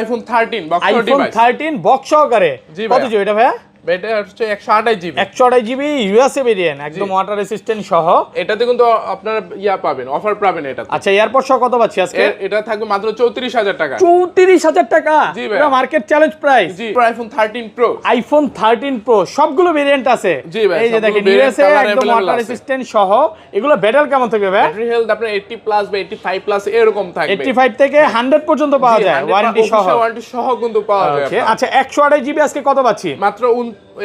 IPhone 13 box iPhone 13 box সহকারে কত GB এটা ভাইয়া? এটা হচ্ছে 128 জিবি 128 জিবি ইউএসএ ভেরিয়েন্ট একদম ওয়াটার রেসিস্ট্যান্ট সহ। এটাতে কিন্তু আপনারা পাবেন, অফার পাবেন এটা। আচ্ছা এয়ারপড সহ কত পাচ্ছি আজকে? এটা থাকবে মাত্র 34000 টাকা। 34000 টাকা পুরো মার্কেট চ্যালেঞ্জ প্রাইস। জি আইফোন 13 প্রো, আইফোন 13 প্রো সবগুলো ভেরিয়েন্ট আছে। জি ভাই, এই যে দেখেন ইউএসএ একদম ওয়াটার রেসিস্ট্যান্ট সহ। এগুলো ব্যাটারি কেমন থাকবে ভাই? ব্যাটারি হেলথ আপনার 80 প্লাস বা 85 প্লাস এরকম থাকবে। 85 থেকে 100 পর্যন্ত পাওয়া যায় ওয়ারেন্টি সহ। ওয়ারেন্টি সহ কিন্তু পাওয়া যায়। আচ্ছা 128 জিবি আজকে কত পাচ্ছি? মাত্র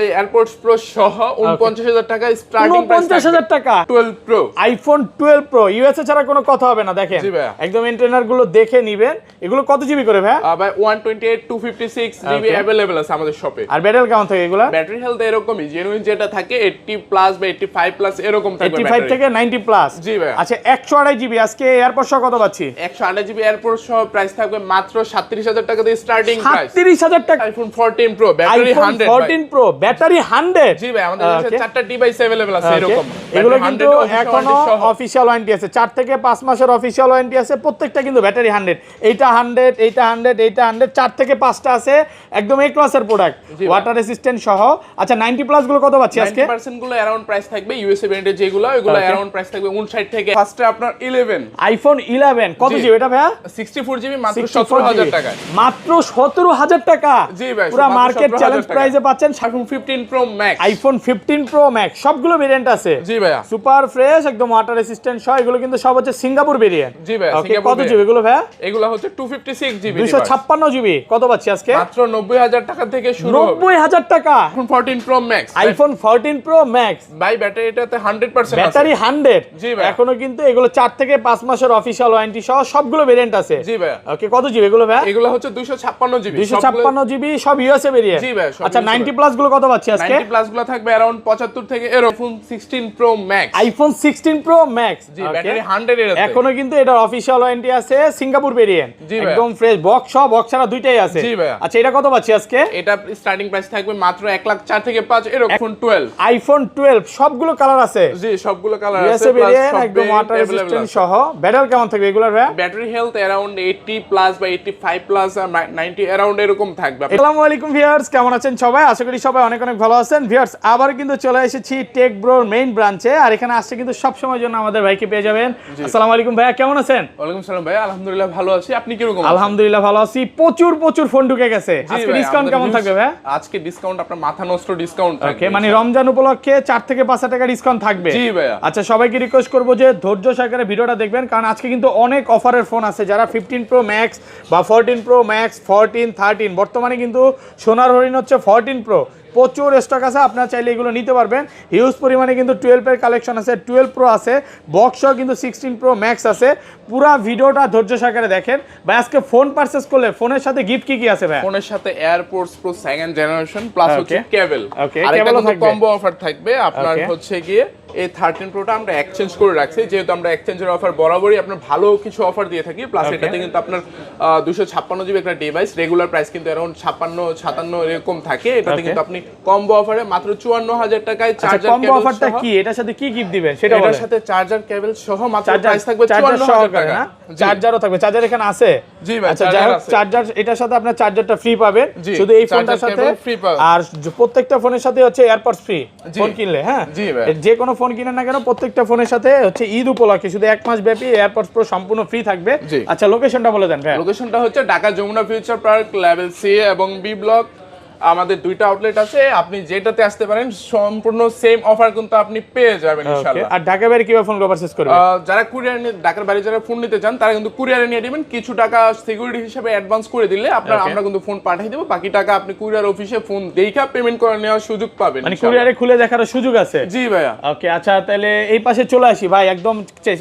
এয়ারপডস প্রো সহ 49000 টাকা স্টার্টিং প্রাইস। 49000 টাকা 12 প্রো, আইফোন 12 প্রো ইউএসএ ছাড়া কোনো কথা হবে না। দেখেন একদম ইন্টারনাল গুলো দেখে নেবেন। এগুলো কত জিবি করে ভাই? ভাই 128 256 জিবি अवेलेबल আছে আমাদের শপে। আর ব্যাটারি কেমন থাকে এগুলা? ব্যাটারি হেলথ এরকমই জেনুইন যেটা থাকে 80 প্লাস বা 85 প্লাস এরকম থাকবে। 85 থেকে 90 প্লাস। জি ভাই। আচ্ছা 128 জিবি আজকে এয়ারপড সহ কত পাচ্ছি? 128 জিবি এয়ারপড সহ প্রাইস থাকবে মাত্র 37000 টাকা দিয়ে স্টার্টিং প্রাইস। 37000 টাকা। IPhone 14 pro battery 100 14 pro battery 100। জি ভাই, আমাদের কাছে 4টা ডিভাইস अवेलेबल আছে এরকম। এগুলো কিন্তু এখনো অফিশিয়াল ওয়ারেন্টি আছে। 4 থেকে 5 মাসের অফিশিয়াল ওয়ারেন্টি আছে। প্রত্যেকটা কিন্তু ব্যাটারি 100। এইটা 100, এইটা 100, এইটা 100, 4 থেকে 5টা আছে। একদম এ ক্লাসের প্রোডাক্ট ওয়াটার রেসিস্ট্যান্ট সহ। আচ্ছা 90 প্লাস গুলো কত পাচ্ছি আজকে? 90% গুলো अराउंड প্রাইস থাকবে ইউএসএ ব্র্যান্ডের যেগুলো, এগুলো अराउंड প্রাইস থাকবে 59 থেকে। ফার্স্টে আপনার 11 আইফোন 11 কত জিবি এটা ভাইয়া? 64 জিবি মাত্র 17000 টাকা। মাত্র 17000 টাকা। জি ভাই, পুরো মার্কেট চ্যালেঞ্জ প্রাইসে পাচ্ছেন। IPhone 15 pro Max, iPhone 15 pro max সবগুলো ভেরিয়েন্ট আছে। জি ভাইয়া, সুপার ফ্রেশ একদম ওয়াটার রেসিস্ট্যান্ট সহ। এগুলো কিন্তু সব হচ্ছে সিঙ্গাপুর ভেরিয়েন্ট। জি ভাই, সিঙ্গাপুর কত জিবি এগুলো ভাইয়া? এগুলো হচ্ছে 256 জিবি 256 জিবি কত পাচ্ছি আজকে? মাত্র 90000 টাকা থেকে শুরু। 90000 টাকা iPhone 14 pro Max, iPhone 14 pro max ভাই ব্যাটারিটাতে 100% আছে। ব্যাটারি 100। জি ভাই, এখনো কিন্তু এগুলো 4 থেকে 5 মাসের অফিশিয়াল ওয়ারেন্টি সহ সবগুলো ভেরিয়েন্ট আছে। জি ভাই। ওকে কত জিবি এগুলো ভাই? এগুলো হচ্ছে 256 জিবি 256 জিবি সব ইউএসএ ভেরিয়েন্ট। জি ভাই। আচ্ছা 90 প্লাস গুলো কত পাচ্ছি আজকে? 90 প্লাস গুলো থাকবে अराउंड 75 থেকে এরকম। 16 Pro Max, iPhone 16 Pro Max. জি ব্যাটারি 100 এর আছে। এখনো কিন্তু এটার অফিশিয়াল ওয়ারেন্টি আছে সিঙ্গাপুর ভেরিয়েন্ট। একদম ফ্রেশ বক্স সহ, বক্স ছাড়া দুইটাই আছে। জি ভাই। আচ্ছা এটা কত পাচ্ছি আজকে? এটা স্টার্টিং প্রাইস থাকবে মাত্র 1,04,000 থেকে 5 এরকম। 12 আইফোন 12 সবগুলো কালার আছে। জি সবগুলো কালার আছে ইউএসএ ভেরিয়েন্ট একদম ওয়াটার রেসিস্ট্যান্ট সহ। ব্যাটারি কেমন থাকবে এগুলোর ভাই? ব্যাটারি হেলথ अराउंड 80 প্লাস বা 85 প্লাস 90 अराउंड এরকম থাকবে। আসসালামু আলাইকুম ভিউয়ার্স, কেমন আছেন সবাই? আশা করি সবাই অনেক অনেক ভালো আছেন। ভিউয়ার্স আবার কিন্তু চলে এসেছি টেক ব্রোর মেইন ব্রাঞ্চে। আর এখানে আসছে কিন্তু সব সময়ের জন্য আমাদের ভাইকে পেয়ে যাবেন। আসসালামু আলাইকুম ভাইয়া, কেমন আছেন? ওয়ালাইকুম সালাম ভাই, আলহামদুলিল্লাহ ভালো আছি। আপনি কি রকম? আলহামদুলিল্লাহ ভালো আছি। প্রচুর ফোন ঢুকে গেছে। আজকে ডিসকাউন্ট কেমন থাকবে ভাই? আজকে ডিসকাউন্ট আপনার মাথা নষ্ট ডিসকাউন্ট থাকবে। ওকে, মানে রমজান উপলক্ষে 4 থেকে 5 টাকা ডিসকাউন্ট থাকবে। জি ভাইয়া। আচ্ছা সবাইকে রিকোয়েস্ট করব যে ধৈর্য সহকারে ভিডিওটা দেখবেন, কারণ আজকে কিন্তু অনেক অফারের ফোন আছে। যারা 15 প্রো ম্যাক্স বা 14 প্রো ম্যাক্স, 14, 13, বর্তমানে কিন্তু সোনার হরিণ হচ্ছে 14 প্রো। প্রচুর স্টক আছে, আপনারা চাইলে এগুলো নিতে পারবেন। হিউজ পরিমাণে কিন্তু 12 এর কালেকশন আছে, 12 প্রো আছে, বক্সও কিন্তু 16 প্রো ম্যাক্স আছে। পুরা ভিডিওটা ধৈর্য সহকারে দেখেন। ভাই আজকে ফোন পারচেজ করলে ফোনের সাথে গিফট কি আছে ভাই? ফোনের সাথে AirPods pro 2nd generation plus হচ্ছে কেবল। ওকে, আর কেবলও একটা থাকবে। কম্বো অফার থাকবে আপনার হচ্ছে গিয়ে এই 13 প্রোটা আমরা এক্সচেঞ্জ করে রাখছি, যেহেতু আমরা এক্সচেঞ্জের অফার বরাবরই আপনার ভালো কিছু অফার দিয়ে থাকি। প্লাস এটাতে কিন্তু আপনার 256 জিবি একটা ডিভাইস, রেগুলার প্রাইস কিন্তু अराउंड 56-57 এরকম থাকে। এটাতে কিন্তু আপনি কম্বো অফারে মাত্র 54000 টাকায় চার্জার কম্বো অফারটা কি? এটার সাথে কি গিফট দিবেন সেটা বলেন। এটার সাথে চার্জার কেবল সহ মাত্র প্রাইস থাকবে 54000 টাকা। চার্জারও থাকবে। চার্জার এখানে আছে? জি ভাই, আচ্ছা যাই হোক, চার্জার এটার সাথে আপনার চার্জারটা ফ্রি পাবেন শুধু এই ফোনটার সাথে। আর প্রত্যেকটা ফোনের সাথে হচ্ছে এয়ারপডস ফ্রি ফোন কিনলে। হ্যাঁ জি ভাই, যে কোনো ফোন কিনেন না কেন প্রত্যেকটা ফোনের সাথে হচ্ছে ঈদ উপলক্ষে শুধু 1 মাস ব্যাপী এয়ারপডস প্রো সম্পূর্ণ ফ্রি থাকবে। আচ্ছা লোকেশনটা বলে দেন ভাই। লোকেশনটা হচ্ছে Dhaka Jamuna future park level C এবং বি ব্লক। আমাদের দুইটা আউটলেট আছে, আপনি যেটাতে আসতে পারেন সম্পূর্ণ সেম অফার কিন্তু আপনি পেয়ে যাবেন ইনশাআল্লাহ। আর ঢাকা বাইরে কিভাবে ফোন পারচেজ করবেন? যারা কুরিয়ার ঢাকার বাইরে যারা ফোন নিতে চান তারা কিন্তু কুরিয়ারে নিয়ে নেবেন। কিছু টাকা সিকিউরিটি হিসেবে অ্যাডভান্স করে দিলে আমরা কিন্তু ফোন পাঠিয়ে দেব। বাকি টাকা আপনি কুরিয়ার অফিসে ফোন দেখা পেমেন্ট করে নেওয়ার সুযোগ পাবেন। মানে কুরিয়ারে খুলে দেখার সুযোগ আছে? জি ভাইয়া। ওকে আচ্ছা তাহলে এই পাশে চলে আসি ভাই, একদম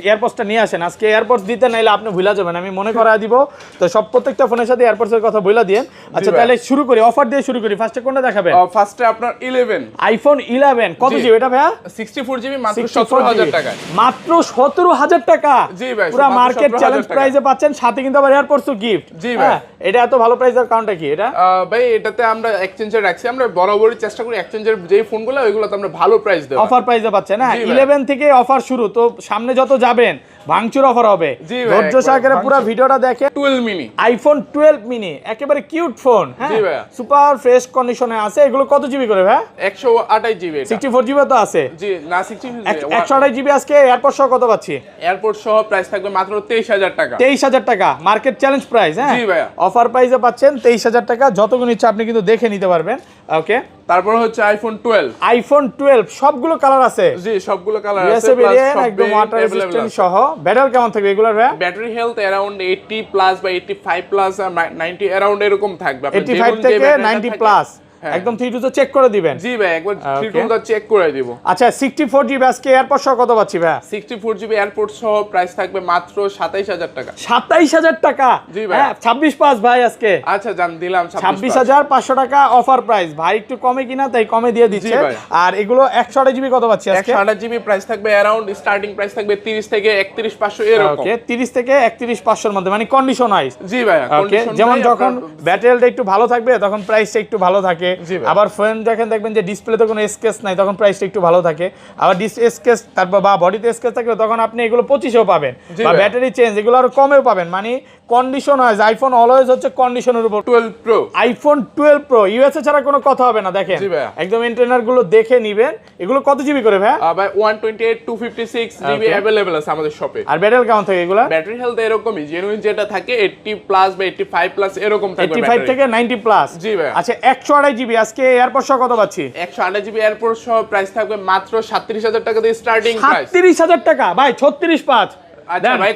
এয়ারপডসটা নিয়ে আসেন। আজকে এয়ারপডস দিতে নাইলে আপনি ভুলা যাবেন, আমি মনে করায় দিব। তো সব প্রত্যেকটা ফোনের সাথে এয়ারপডসের কথা বইলা দিন। আচ্ছা তাহলে শুরু করি, অফার দিয়ে শুরু করি করি, ফার্স্টে কোনটা দেখাবেন? ফার্স্টে আপনার 11 আইফোন 11 কত জিবি এটা ভাইয়া? 64 জিবি মাত্র 17000 টাকা। মাত্র 17000 টাকা। জি ভাই, পুরো মার্কেট চ্যালেঞ্জ প্রাইসে পাচ্ছেন, সাথে কিন্তু আবার এয়ারপোর্টসও গিফট। জি ভাই, এটা এত ভালো প্রাইসের কারণটা কি? এটা ভাই এটাতে আমরা এক্সচেঞ্জে রাখছি, আমরা বরাবরই চেষ্টা করি এক্সচেঞ্জের যেই ফোনগুলো ওইগুলোতে আমরা ভালো প্রাইস দেব, অফার প্রাইসে পাচ্ছেন। হ্যাঁ 11 থেকে অফার শুরু, তো সামনে যত যাবেন ভাঙচুর অফার হবে। ধৈর্য সহকারে পুরো ভিডিওটা দেখে। 12 মিনি, আইফোন 12 মিনি একেবারে কিউট ফোন। হ্যাঁ সুপার ফ্রেশ কন্ডিশনে আছে। এগুলো কত জিবি করে ভাই? 128 জিবি। 64 জিবি তো আছে। জি না 64 128 জিবি। আজকে এয়ারপোর্ট সহ কত পাচ্ছি? এয়ারপোর্ট সহ প্রাইস থাকবে মাত্র 23000 টাকা। 23000 টাকা মার্কেট চ্যালেঞ্জ প্রাইস। হ্যাঁ জি ভাই, অফার প্রাইসে পাচ্ছেন 23000 টাকা। যতগুলো ইচ্ছা আপনি কিন্তু দেখে নিতে পারবেন। ওকে, তারপর হচ্ছে আইফোন 12। আইফোন 12 সবগুলো কালার আছে। জি সবগুলো কালার আছে, ইউএসএ ভেরিয়েন্ট একদম ওয়াটার রেজিস্ট্যান্ট সহ। ব্যাটারি কেমন থাকবে এগুলোর ভাই? ব্যাটারি হেলথ अराउंड 80 প্লাস বা 85 প্লাস 90 अराउंड এরকম থাকবে। 85 থেকে 90 প্লাস একদম 3 টু চেক করে দিবেন। জি ভাই, একবার 3 টু চেক করে দিব। আচ্ছা 64 জিবি আজকে এয়ারপোর্ট সহ কত পাচ্ছি ভাই? 64 জিবি এয়ারপোর্ট সহ প্রাইস থাকবে মাত্র 27000 টাকা। 27000 টাকা? জি ভাই, হ্যাঁ 26 পাস ভাই আজকে। আচ্ছা জান দিলাম 26500 টাকা অফার প্রাইস। ভাই একটু কমে কিনা তাই কমে দিয়ে দিচ্ছে। আর এগুলো 128 জিবি কত পাচ্ছি আজকে? 128 জিবি প্রাইস থাকবে अराउंड স্টার্টিং প্রাইস থাকবে 30 থেকে 31500 এরকম। ওকে 30 থেকে 31500 এর মধ্যে, মানে কন্ডিশনাইজ। জি ভাই, কন্ডিশন যেমন যখন ব্যাটারিটা একটু ভালো থাকবে তখন প্রাইসটা একটু ভালো থাকে। আবার ফোন যখন দেখবেন যে ডিসপ্লেতে কোনো স্কেচ নাই তখন প্রাইসটা একটু ভালো থাকে। আবার স্কেচ তারপর বা বডিতে স্কেচ থাকলে তখন আপনি এগুলো 2500 পাবেন, বা ব্যাটারি চেঞ্জ এগুলো আরো কমেও পাবেন। মানে কন্ডিশন ওয়াইজ আইফোন অলওয়েজ হচ্ছে কন্ডিশনের উপর। 12 প্রো, আইফোন 12 প্রো ইউএসএ ছাড়া কোনো কথা হবে না। দেখেন একদম ইন্টারনাল গুলো দেখে নেবেন। এগুলো কত জিবি করে ভাই? ভাই 128 256 জিবি अवेलेबल আছে আমাদের শপে। আর ব্যাটারি কেমন থাকে এগুলো? ব্যাটারি হেলথ এরকমই, জেনুইন যেটা থাকে 80 প্লাস বা 85 প্লাস এরকম থাকবে। 85 থেকে 90 প্লাস। জি ভাই। আচ্ছা 128 জিবি আজকে এয়ারপোর্ট সহ কত পাচ্ছি? 128 জিবি এয়ারপোর্ট সহ প্রাইস থাকবে মাত্র 37000 টাকা দিয়ে স্টার্টিং প্রাইস। 37000 টাকা ভাই, 365। আচ্ছা ভাই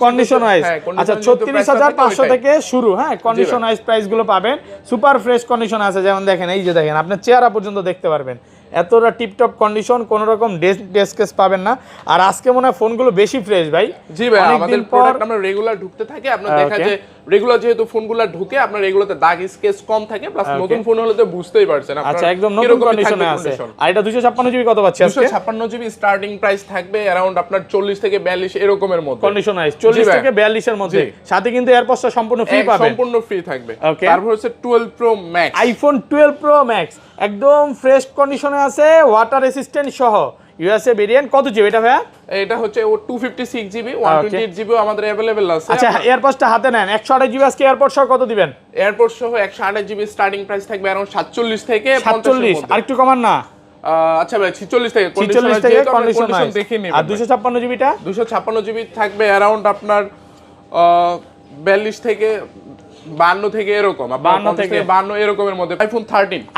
কন্ডিশন ওয়াইজ। আচ্ছা 36500 থেকে শুরু। হ্যাঁ কন্ডিশন ওয়াইজ প্রাইস গুলো পাবেন। সুপার ফ্রেশ কন্ডিশন আছে, যেমন দেখেন এই যে দেখেন আপনার চেহারা পর্যন্ত দেখতে পারবেন। এতটা টিপটপ কন্ডিশন, কোন রকম ডেস্কেস পাবেন না। আর আজকে মনে হয় ফোনগুলো বেশি ফ্রেশ ভাই। জি ভাই, আমাদের প্রোডাক্ট আমরা রেগুলার ঢুকতে থাকে, আপনারা দেখা যায় রেগুলার যেহেতু ফোনগুলো ঢুকে আপনার এগুলোতে দাগ স্কেচ কম থাকে, প্লাস নতুন ফোন হলে তো বুঝতেই পারছেন আপনারা। আচ্ছা একদম নতুন কন্ডিশনে আছে। আর এটা 256 জিবি কত পাচ্ছি আজকে? 256 জিবি স্টার্টিং প্রাইস থাকবে अराउंड আপনার 40 থেকে 42 এরকমের মধ্যে। কন্ডিশন ওয়াইজ 40 থেকে 42 এর মধ্যে, সাথে কিন্তু এয়ারপোর্টটা সম্পূর্ণ ফ্রি পাবেন। সম্পূর্ণ ফ্রি থাকবে। তারপর হচ্ছে 12 pro Max, iPhone 12 pro max একদম ফ্রেশ কন্ডিশনে আছে, ওয়াটার রেসিস্ট্যান্ট সহ। ইউএসএ ভেরিয়েন্ট কত জিবি এটা ভাই? এটা হচ্ছে 256 জিবি 128 জিবি আমাদের अवेलेबल আছে। আচ্ছা এয়ারপোর্টটা হাতে নেন। 128 জিবি আজকে এয়ারপোর্ট সহ কত দিবেন? এয়ারপোর্ট সহ 128 জিবি স্টার্টিং প্রাইস থাকবে अराउंड 47 থেকে 47। আর একটু কমান না? আচ্ছা ভাই 46 থেকে কন্ডিশন দেখে নিন। আর 256 জিবিটা? 256 জিবি থাকবে अराउंड আপনার 42 থেকে 52 থেকে এরকম, 52 থেকে 52 এরকমের মধ্যে।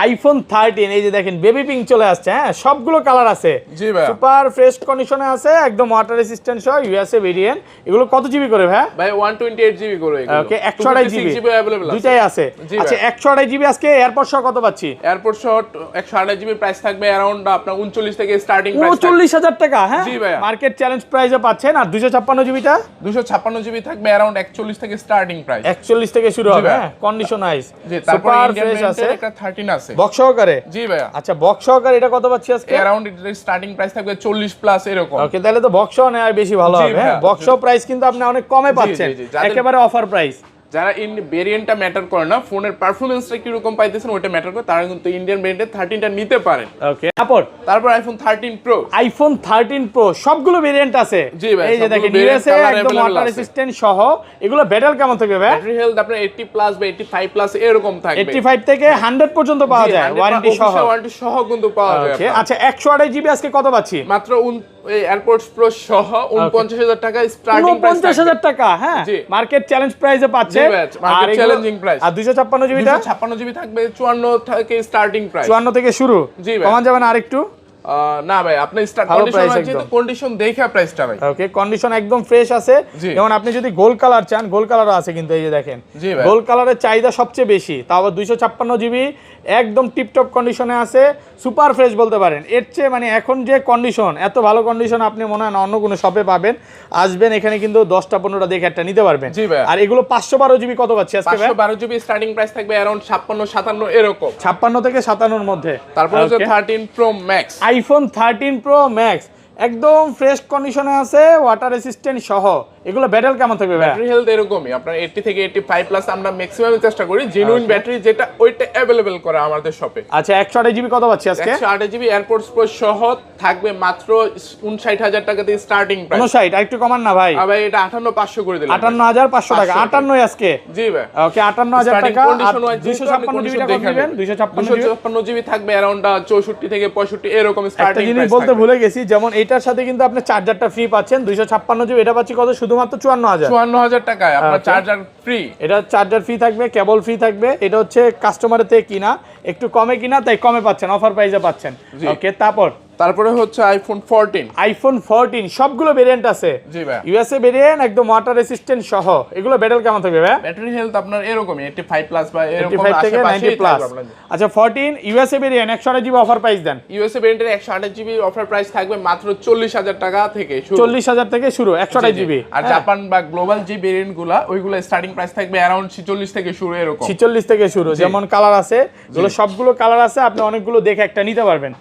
আইফোন 13 এই যে দেখেন বেবি পিঙ্ক চলে আসছে। হ্যাঁ সবগুলো কালার আছে। জি ভাই, সুপার ফ্রেশ কন্ডিশনে আছে, একদম ওয়াটার রেসিস্ট্যান্ট সহ ইউএসএ ভেরিয়েন্ট। এগুলো কত জিবি করে ভাই? ভাই 128 জিবি করে এগুলো। ওকে 128 জিবি अवेलेबल আছে, দুটাই আছে। আচ্ছা 128 জিবি আজকে এয়ারপোর্ট সহ কত পাচ্ছি? এয়ারপোর্ট সহ 128 জিবি প্রাইস থাকবে अराउंड আপনার 39 থেকে স্টার্টিং প্রাইস 39000 টাকা। হ্যাঁ জি ভাই, মার্কেট চ্যালেঞ্জ প্রাইসে পাচ্ছেন। আর 256 জিবিটা? 256 জিবি থাকবে अराउंड 41 থেকে স্টার্টিং প্রাইস। 41 থেকে শুরু হবে। হ্যাঁ কন্ডিশনাইজ সুপার ফ্রেশ আছে। একটা 13 আছে বক্স সহকারে। জি ভাই। আচ্ছা বক্স সহকারে এটা কত পাচ্ছি আজকে? अराउंड স্টার্টিং প্রাইস থাকবে 40 প্লাস এরকম। ওকে তাহলে তো বক্স সহ নেওয়া বেশি ভালো হবে। হ্যাঁ বক্স প্রাইস কিন্তু আপনি অনেক কমে পাচ্ছেন, একেবারে অফার প্রাইস। যারা ভেরিয়েন্টটা ম্যাটার করে না, ফোনের পারফরম্যান্সটা কি রকম পাইতেছেন ওটা ম্যাটার করে, তারা কিন্তু ইন্ডিয়ান ব্র্যান্ডের 13টা নিতে পারেন। ওকে তারপর আইফোন 13 প্রো। আইফোন 13 প্রো সবগুলো ভেরিয়েন্ট আছে। জি ভাই, এই যে দেখেন ইউএসএ একদম ওয়াটার রেসিস্ট্যান্ট সহ। এগুলো ব্যাটারি কেমন থাকবে ভাই? ব্যাটারি হেলথ আপনার 80 প্লাস বা 85 প্লাস এরকম থাকবে। 85 থেকে 100 পর্যন্ত পাওয়া যায়, ওয়ারেন্টি সহ। ওয়ারেন্টি সহ কিন্তু পাওয়া যায়। ওকে আচ্ছা 128 জিবি আজকে কত পাচ্ছি? মাত্র এয়ারপোর্টস প্রো সহ 49000 টাকা স্টার্টিং প্রাইস। 49000 টাকা। হ্যাঁ মার্কেট চ্যালেঞ্জ প্রাইসে পাচ্ছে। Market challenging price. আর 256 জিবিটা? 256 জিবি থাকবে 54 থেকে স্টার্টিং প্রাইস। 54 থেকে শুরু। জি ভাই, কমান যাবে না আরেকটু? না ভাই আপনি স্টার্ট ভালো কন্ডিশন price আছে তো একদম। কন্ডিশন দেখে প্রাইসটা ভাই। ওকে, কন্ডিশন একদম ফ্রেশ আছে। জি। যেমন আপনি যদি গোল্ড কালার চান, গোল্ড কালারও আছে কিন্তু, এই যে দেখেন জি ভাই। গোল্ড কালারের চাহিদা সবচেয়ে বেশি, তাও আবার 256 জিবি, একদম টিপটপ কন্ডিশনে আছে, সুপার ফ্রেশ বলতে পারেন। এর চেয়ে মানে এখন যে কন্ডিশন, এত ভালো কন্ডিশন আপনি মনে হয় না অন্য কোনো শপে পাবেন। আসবেন এখানে কিন্তু 10টা 15টা দেখে একটা নিতে পারবেন। জি ভাই। আর এগুলো 512 জিবি কত পাচ্ছি আজকে ভাই? 512 জিবি স্টার্টিং প্রাইস থাকবে अराउंड 56 57 এরকম। 56 থেকে 57 এর মধ্যে। তারপর হচ্ছে 13 pro Max, iPhone 13 pro max একদম ফ্রেশ কন্ডিশনে আছে, ওয়াটার রেসিস্ট্যান্ট সহ। এগুলো ব্যাটারি কেমন থাকবে ভাই? ব্যাটারি হেলথ এরকমই আপনার 80 থেকে 85 প্লাস আমরা ম্যাক্সিমাম চেষ্টা করি জেনুইন ব্যাটারি যেটা ওইটা अवेलेबल করা আমাদের শপে। আচ্ছা 128 জিবি কত পাচ্ছি আজকে? 128 জিবি এয়ারপোর্টস প্রো সহ থাকবে মাত্র 59000 টাকা দিয়ে স্টার্টিং প্রাইস। 59, আর একটু কমান না ভাই? ভাই এটা 58500 করে দিলাম। 58500 টাকা, 58 আজকে। জি ভাই। ওকে 58000 টাকা। কন্ডিশন ওয়াইজ 256 জিবি টাকা দিবেন, 256 জিবি থাকবে अराउंड 64 থেকে 65 এরকম একটা স্টার্টিং জিনিস প্রাইস। বলতে ভুলে গেছি, যেমন এটার সাথে কিন্তু আপনি চার্জারটা ফ্রি পাচ্ছেন। 256 জিবি এটা পাচ্ছি কত? শুধুমাত্র 54000। 54000 টাকায় আপনার চার্জার ফ্রি। এটা চার্জার ফ্রি থাকবে, কেবল ফ্রি থাকবে। এটা হচ্ছে কাস্টমারের থেকে কিনা, একটু কমে কিনা, তাই কমে পাচ্ছেন, অফার প্রাইসে পাচ্ছেন। ওকে, তারপরে হচ্ছে আইফোন 14। আইফোন 14 সবগুলো ভেরিয়েন্ট আছে। জি ভাই। ইউএসএ ভেরিয়েন্ট একদম ওয়াটার রেসিস্ট্যান্ট সহ। এগুলো ব্যাটারি কেমন থাকবে ভাই? ব্যাটারি হেলথ আপনার এরকমই 85 প্লাস বা এরকম 85 থেকে 90 প্লাস। আচ্ছা 14 USA variant 128 GB offer price দেন। ইউএসএ ভেরিয়েন্টের 128 জিবি অফার প্রাইস থাকবে মাত্র 40000 টাকা থেকে শুরু। 40000 থেকে শুরু 128 জিবি। আর জাপান বা গ্লোবাল যে ভেরিয়েন্টগুলো ওইগুলো স্টার্টিং প্রাইস থাকবে अराउंड 46 থেকে শুরু এরকম। 46 থেকে শুরু। যেমন কালার আছে, এগুলো সবগুলো কালার আছে, আপনি অনেকগুলো দেখে একটা নিতে পারবেন।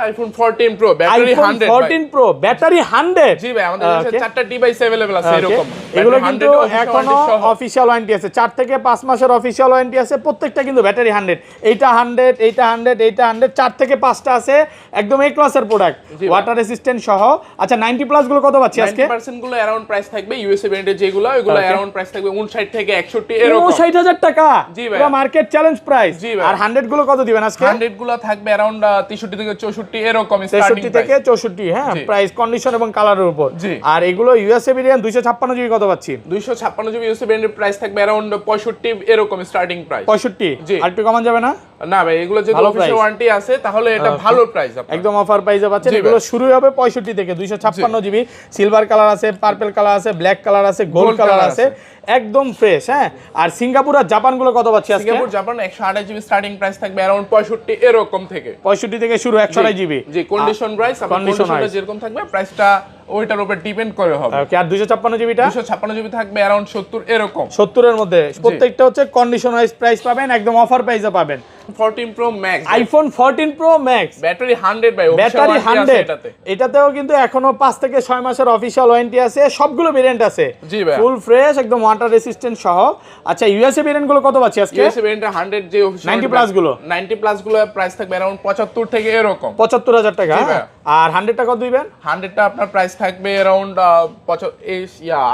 IPhone 14 pro battery 100 14 pro battery 100। জি ভাই, আমাদের কাছে 4টা ডিভাইস अवेलेबल আছে এরকম। এগুলো কিন্তু এখনো অফিশিয়াল ওয়ারেন্টি আছে, 4 থেকে 5 মাসের অফিশিয়াল ওয়ারেন্টি আছে। প্রত্যেকটা কিন্তু ব্যাটারি 100, এইটা 100, এইটা 100, এইটা 100, 4 থেকে 5টা আছে, একদম এ ক্লাসের প্রোডাক্ট, ওয়াটার রেসিস্ট্যান্ট সহ। আচ্ছা 90 প্লাস গুলো কত পাচ্ছি আজকে? 90% গুলো अराउंड প্রাইস থাকবে ইউএসএ ব্র্যান্ডের যেগুলো, ওইগুলো अराउंड প্রাইস থাকবে 59 থেকে 61 এরকম। 59000 টাকা। জি ভাই। পুরো মার্কেট চ্যালেঞ্জ প্রাইস। আর 100 গুলো কত দিবেন আজকে? 100 গুলো থাকবে अराउंड 63 থেকে 64 এরকম। 63 থেকে 64, হ্যাঁ, প্রাইস কন্ডিশন এবং কালারের উপর। আর এগুলো ইউএসএ ভেরিয়েন্ট 256 জিবি কত পাচ্ছি? 256 জিবি ইউএসএ ব্র্যান্ডের প্রাইস থাকবে अराउंड 65 এরকম স্টার্টিং প্রাইস। 65? জি। আর একটু কমান যাবে না? না ভাই, এগুলো যদি অফিশিয়াল ওয়ারেন্টি আছে তাহলে এটা ভালো প্রাইস আপনার। একদম অফার প্রাইসে পাচ্ছেন। এগুলো শুরু হবে 65 থেকে। 256 জিবি, সিলভার কালার আছে, পার্পল কালার আছে, ব্ল্যাক কালার আছে, গোল্ড কালার আছে, একদম ফ্রেশ। হ্যাঁ, আর সিঙ্গাপুর আর জাপান গুলো কত পাচ্ছি আজকে? Singapore Japan 128 GB starting price থাকবে अराउंड 65 এরকম থেকে। 65 থেকে শুরু 128 জিবি। জি, কন্ডিশন প্রাইস কন্ডিশনটা যেরকম থাকবে প্রাইসটা ওইটার উপর ডিপেন্ড করে হবে। ওকে, আর 256 জিবিটা? 256 জিবি থাকবে अराउंड 70 এরকম। 70 এর মধ্যে প্রত্যেকটা হচ্ছে কন্ডিশন ওয়াইজ প্রাইস পাবেন, একদম অফার প্রাইসে পাবেন। 14 pro Max, iPhone 14 pro max battery 100 ভাই, ব্যাটারি 100। এটাতেও কিন্তু এখনো 5 থেকে 6 মাসের অফিশিয়াল ওয়ারেন্টি আছে, সবগুলো ভেরিয়েন্ট আছে। জি ভাই। ফুল ফ্রেশ, একদম ওয়াটার রেসিস্ট্যান্ট সহ। আচ্ছা ইউএসএ ভেরিয়েন্ট গুলো কত পাচ্ছি আজকে? ইউএসএ ভেরিয়েন্ট 100 যে অফিশিয়াল 90 প্লাস গুলো, 90 প্লাস গুলো প্রাইস থাকবে अराउंड 75 থেকে এরকম। 75000 টাকা। আর 100 টাকা দিবেন? 100 টা আপনার প্রাইস থাকবে अराउंड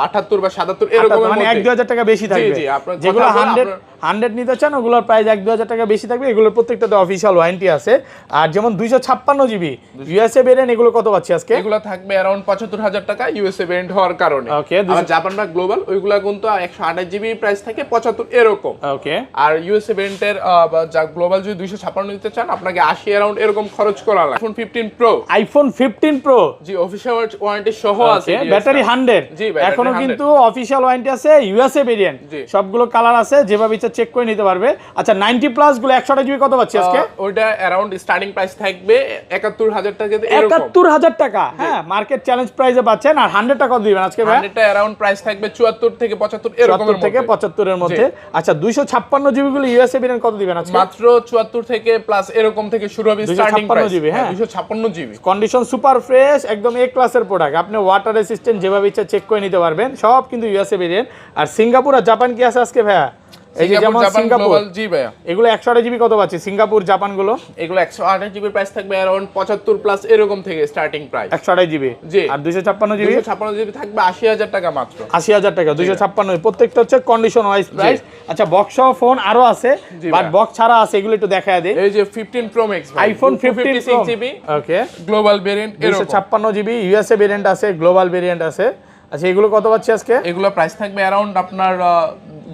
78 বা 77 এরকম, মানে 1-2000 টাকা বেশি থাকবে। জি জি, আপনার যেগুলো 100 নিতে চান ওগুলোর প্রাইস 1-2000 টাকা বেশি থাকবে। এগুলোর প্রত্যেকটাতে অফিশিয়াল ওয়ারেন্টি আছে। আর যেমন 256 জিবি ইউএসএ ভেরিয়েন্ট, এগুলো কত পাচ্ছি আজকে? এগুলো থাকবে अराउंड 75000 টাকা ইউএসএ ভেরিয়েন্ট হওয়ার কারণে। ওকে। আর জাপান বা গ্লোবাল ওইগুলা কিন্তু 128 জিবি প্রাইস থাকে 75 এরকম। ওকে। আর ইউএসএ ভেরিয়েন্টের যা গ্লোবাল যদি 256 নিতে চান আপনাকে 80 अराउंड এরকম খরচ করা লাগে। আইফোন 15 প্রো, আইফোন 15 প্রো জি অফিশিয়াল ওয়ারেন্টি সহ আছে, ব্যাটারি 100। জি ভাই, এখনো কিন্তু অফিশিয়াল ওয়ারেন্টি আছে, ইউএসএ ভেরিয়েন্ট, সবগুলো কালার আছে, যেভাবে ইচ্ছা চেক করে নিতে পারবে। আচ্ছা 90 প্লাস গুলো 128 জিবি কত পাচ্ছি আজকে? ওইটা अराउंड স্টার্টিং প্রাইস থাকবে 71000 টাকা এরকম। 71000 টাকা, হ্যাঁ, মার্কেট চ্যালেঞ্জ প্রাইসে পাচ্ছেন। আর 100 টাকা দিবেন আজকে ভাই? 100 টা अराउंड প্রাইস থাকবে 74 থেকে 75 এরকম, 74 থেকে 75 এর মধ্যে। আচ্ছা 256 জিবি গুলো ইউএসএ ভেরিয়েন্ট কত দিবেন আজকে? মাত্র 74 থেকে প্লাস এরকম থেকে শুরু হবে স্টার্টিং প্রাইস। জিবি, হ্যাঁ 256 জিবি, কন্ডিশন সুপার ফ্রেশ, একদম এ ক্লাসের প্রোডাক্ট। আপনি ওয়াটার রেসিস্ট্যান্ট যেভাবে ইচ্ছা চেক করে নিতে পারবেন, সব কিন্তু ইউএসএ ভেরিয়েন্ট। আর সিঙ্গাপুর আর জাপান কি আছে আজকে ভাইয়া? এই যে যেমন সিঙ্গাপুর, জি ভাইয়া, এগুলো 128 জিবি কত পাচ্ছি? সিঙ্গাপুর জাপান গুলো এগুলো 128 জিবি প্রাইস থাকবে अराउंड 75 প্লাস এরকম থেকে স্টার্টিং প্রাইস। 128 জিবি। জি। আর 256 জিবি? 256 জিবি থাকবে 80000 টাকা মাত্র। 80000 টাকা 256, প্রত্যেকটা হচ্ছে কন্ডিশন ওয়াইজ প্রাইস। আচ্ছা বক্স সহ ফোন আরো আছে, বাট বক্স ছাড়া আছে, এগুলো একটু দেখায় দেই। এই যে 15 প্রো ম্যাক্স ভাই, আইফোন 15 জিবি, ওকে, গ্লোবাল ভেরিয়েন্ট এরকম 256 জিবি, ইউএসএ ভেরিয়েন্ট আছে, গ্লোবাল ভেরিয়েন্ট আছে। আচ্ছা এগুলো কত পাচ্ছি আজকে? এগুলো প্রাইস থাকবে अराउंड আপনার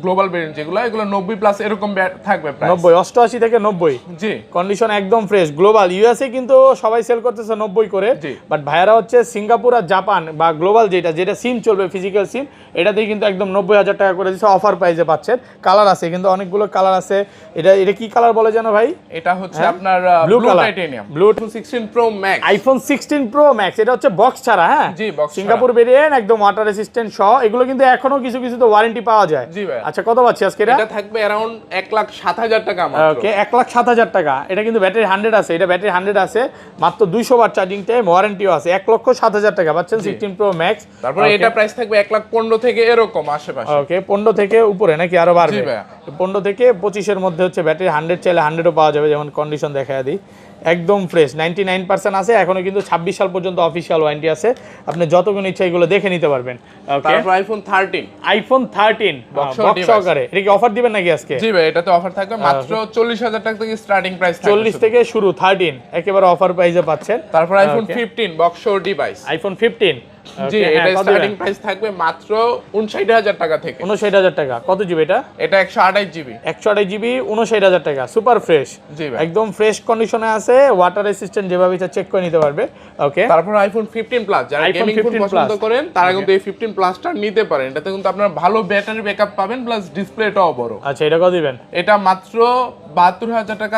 গ্লোবাল ভেরিয়েন্ট যেগুলো এগুলো 90 প্লাস এরকম থাকবে প্রাইস। 90 88 থেকে 90 জি কন্ডিশন একদম ফ্রেশ। গ্লোবাল ইউএসএ কিন্তু সবাই সেল করতেছে 90 করে, জি। বাট ভাইয়ারা হচ্ছে সিঙ্গাপুর আর জাপান বা গ্লোবাল যেটা সিম চলবে ফিজিক্যাল সিম, এটাতেই কিন্তু একদম 90,000 টাকা করে দিচ্ছে, অফার প্রাইসে পাচ্ছেন। কালার আছে কিন্তু অনেকগুলো কালার আছে। এটা কি কালার বলে জানো ভাই? এটা হচ্ছে আপনার blue blue colour, titanium blue 16 Pro Max. IPhone 16 Pro max, এটা হচ্ছে বক্স ছাড়া, হ্যাঁ জি, box ছাড়া। সিঙ্গাপুর ভেরিয়েন্ট, একদম ওয়াটার রেসিস্ট্যান্ট সহ। এগুলো কিন্তু এখনো কিছু কিছু তো ওয়ারেন্টি পাওয়া যায়। জি ভাই। আচ্ছা কত পাচ্ছি আজকে এটা? এটা থাকবে अराउंड 1,07,000 টাকা মাত্র। ওকে 1,07,000 টাকা। এটা কিন্তু ব্যাটারি 100 আছে, এটা ব্যাটারি 100 আছে, মাত্র 200 ওয়াট চার্জিং টাইম, ওয়ারেন্টিও আছে। 1,07,000 টাকা পাচ্ছেন 16 প্রো ম্যাক্স। তারপরে এটা প্রাইস থাকবে 1,15,000 থেকে এরকম আশেপাশে। ওকে 15 থেকে উপরে নাকি আরো বাড়বে? জি ভাইয়া। 15 থেকে 25 এর মধ্যে হচ্ছে ব্যাটারি 100 চাইলে 100ও পাওয়া যাবে, যেমন কন্ডিশন দেখায় দিই। একদম ফ্রেশ 99% আছে এখনো, কিন্তু 26 সাল পর্যন্ত অফিশিয়াল ওয়ারেন্টি আছে। আপনি যতগুলো ইচ্ছা এগুলো দেখে নিতে পারবেন। ওকে তারপর আইফোন 13। আইফোন 13 বক্স সহকারে, এটা কি অফার দিবেন নাকি আজকে? জি ভাই, এটাতে অফার থাকবে মাত্র 40,000 টাকা থেকে স্টার্টিং প্রাইস থাকবে। 40 থেকে শুরু, 13 একেবারে অফার প্রাইসে পাচ্ছেন। তারপর আইফোন 15 বক্স ডিভাইস। আইফোন 15 জি, এটা স্টার্টিং প্রাইস থাকবে মাত্র 59,000 টাকা থেকে। 59,000 টাকা। কত জিবি এটা? এটা 128 জিবি। 128 জিবি 59,000 টাকা, সুপার ফ্রেশ। জি ভাই। একদম ফ্রেশ কন্ডিশনে আছে, ওয়াটার রেসিস্ট্যান্ট, যেভাবে ইচ্ছা চেক করে নিতে পারবে। ওকে তারপর আইফোন 15 প্লাস, যারা iPhone গেমিং ফোন 15 পছন্দ Plus। করেন তারা কিন্তু এই 15 প্লাসটা নিতে পারেন। এটাতে কিন্তু আপনার ভালো ব্যাটারি ব্যাকআপ পাবেন, প্লাস ডিসপ্লেটাও বড়। আচ্ছা এটা কত দিবেন? এটা মাত্র 72,000 টাকা